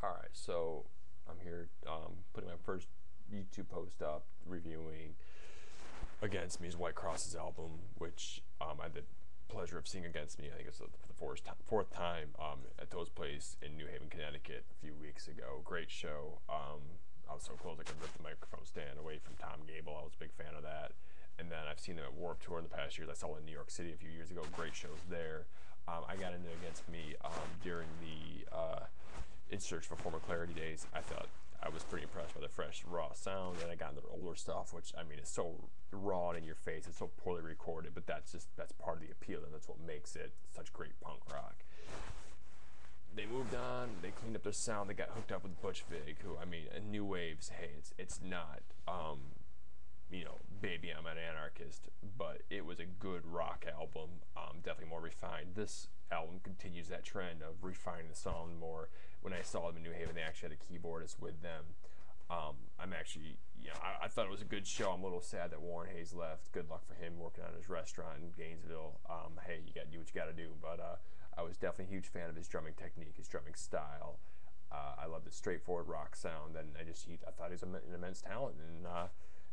All right, so I'm here putting my first YouTube post up reviewing Against Me's White Cross's album, which I had the pleasure of seeing Against Me. I think it's for the fourth time at Toast Place in New Haven, Connecticut a few weeks ago. Great show. I was so close I could rip the microphone stand away from Tom Gable. I was a big fan of that. And then I've seen them at Warped Tour in the past years. I saw them in New York City a few years ago. Great shows there. I got into Against Me during the In Search for Former Clarity days. I thought I was pretty impressed by the fresh, raw sound, and I got into their older stuff, which I mean is so raw and in your face. It's so poorly recorded, but that's part of the appeal, and that's what makes it such great punk rock. They moved on. They cleaned up their sound. They got hooked up with Butch Vig, who I mean, and New Waves. Hey, it's not Baby I'm an Anarchist, but it was a good rock album. Definitely more refined. This album continues that trend of refining the sound more. When I saw them in New Haven, they actually had a keyboardist with them. I'm actually, I thought it was a good show. I'm a little sad that Warren Hayes left. Good luck for him working on his restaurant in Gainesville. Hey, you got to do what you got to do. But I was definitely a huge fan of his drumming technique, his drumming style. I love the straightforward rock sound, and I thought he was an immense talent. And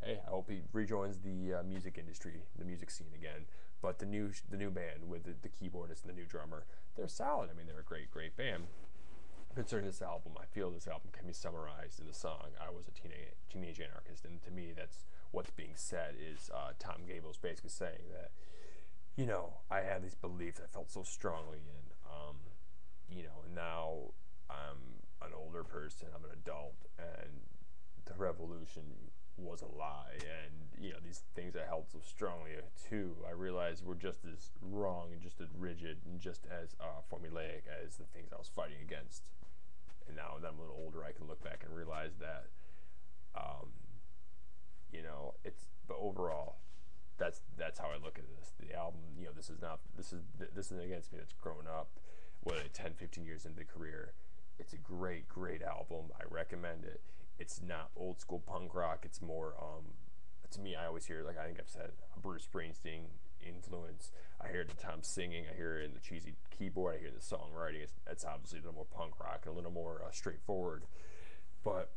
hey, I hope he rejoins the music industry, the music scene again. But the new band with the keyboardist and the new drummer, they're solid. I mean, they're a great band. Concerning this album, I feel this album can be summarized in the song "I Was a Teenage Anarchist," and to me, that's what's being said. Is Tom Gable's basically saying that, I had these beliefs I felt so strongly in, and now I'm an older person, I'm an adult, and the revolution was a lie, and these things I held so strongly to, I realized were just as wrong and just as rigid and just as formulaic as the things I was fighting against. And now that I'm a little older, I can look back and realize that, but overall, that's how I look at this. The album, this is Against Me that's grown up, 10, 15 years into the career. It's a great album. I recommend it. It's not old school punk rock. It's more, to me, I always hear, like I think I've said, a Bruce Springsteen influence. I hear the Tom singing. I hear it in the cheesy keyboard. I hear the songwriting. It's obviously a little more punk rock and a little more straightforward. But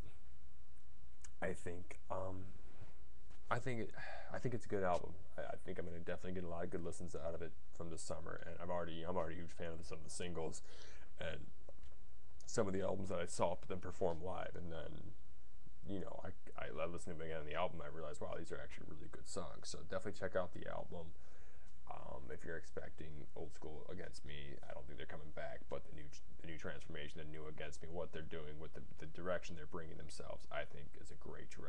I think, I think it's a good album. I think I'm gonna definitely get a lot of good listens out of it from this summer. And I'm already a huge fan of some of the singles, and some of the albums that I saw them perform live, and then I listened to them again on the album. I realized, wow, these are actually really good songs. So definitely check out the album. If you're expecting old school Against Me, I don't think they're coming back. But the new transformation, the new Against Me, what they're doing with the direction they're bringing themselves, I think is a great direction.